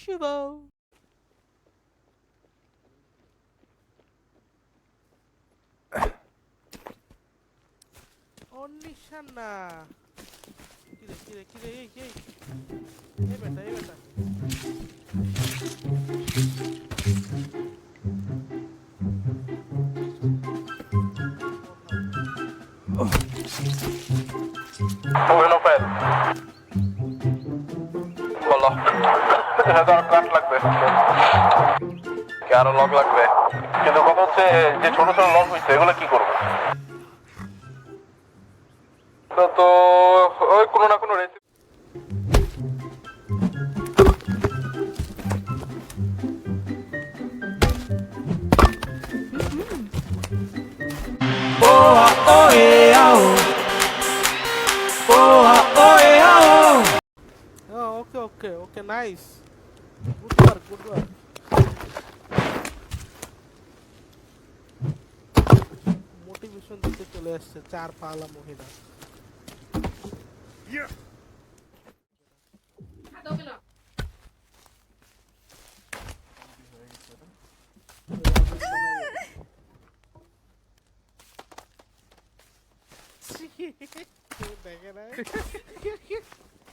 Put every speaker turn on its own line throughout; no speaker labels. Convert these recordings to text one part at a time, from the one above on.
SUVO. Onishana. Kire, hey. Hey beta.
Bueno, Fed. বলো ধর কাট লাগবে কি আরো লক লাগবে কিন্তু কথা হচ্ছে যে ছোট ছোট লক হইছে এগুলো কি করবো তো ওই কোনো না কোনো recipe
Okay, nice. Good work. Motivation দিতে চলে আসছে চার পালা মহিলা।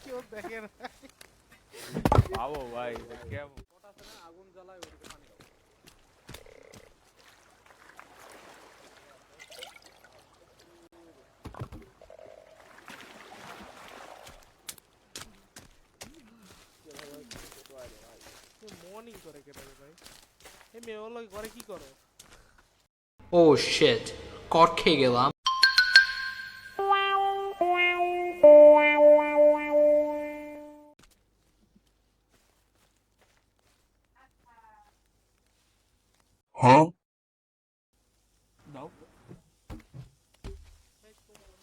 কেউ দেখে না
বাবু ভাই কেমন
আগুন জ্বালায় ওদিকে পানি দাও
মর্নিং করে কেটে ভাই এই মেয়ে ওর লগে করে কি করো
Oh shit, কট খেয়ে গেলাম।
দাও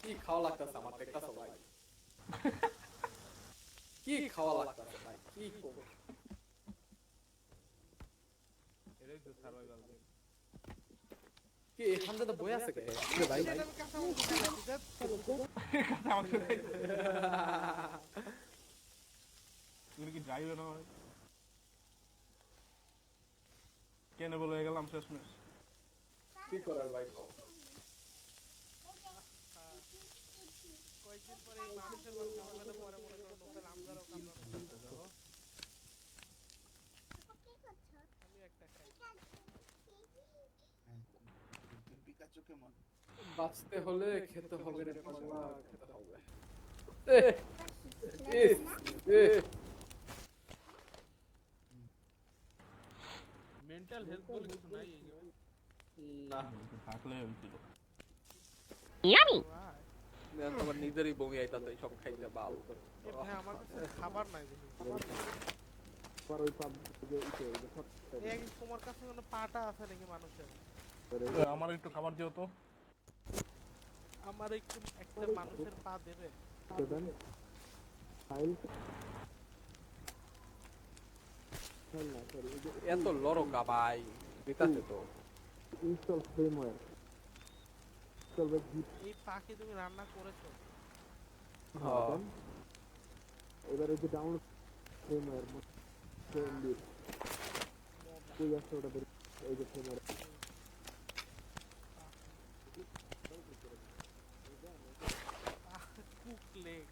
কি খাওয়া লাগতেছে আমার দেখতেছো ভাই কি খাওয়া লাগতেছে ভাই কি করব
এটাই তো সার্ভাইভাল গেম
কি এখানে তো বই আছে কে ভাই
তুমি কি ড্রাইভার না ভাই কেন বলে গেলাম শেষমেশ
কি করার ভাই
কয়েকদিন পরে এই মানুষের মধ্যে পরে মনে করো নতুন আমদারও কামড়ানো আমি একটা খাই
পিকাচু কেমন
বাঁচতে হলে খেতে হবে রে পাগলা খেতে হবে
মেন্টাল হেলথ বলে কিছু নাই এই
না
থাকলে হইছিল
তোমার নিজেরই বমি আইতাছে সব খাইতে বাল
ভাই আমার কাছে খাবার নাই দেখি এই তোমার কাছে কোনো পাটা আছে নাকি মানুষের
আমার একটু খাবার দিও তো
আমার একটু একটা মানুষের পা দেবে
এত লড়কা ভাই দিতাছে তো
এই পা কি তুমি রান্না করেছো
এবার ওই যে ডাউনলোড ফ্রেমওয়্যার ফ্রেমলি কই আছে ওটা এই যে ফ্রেমওয়্যার
কুক লেগ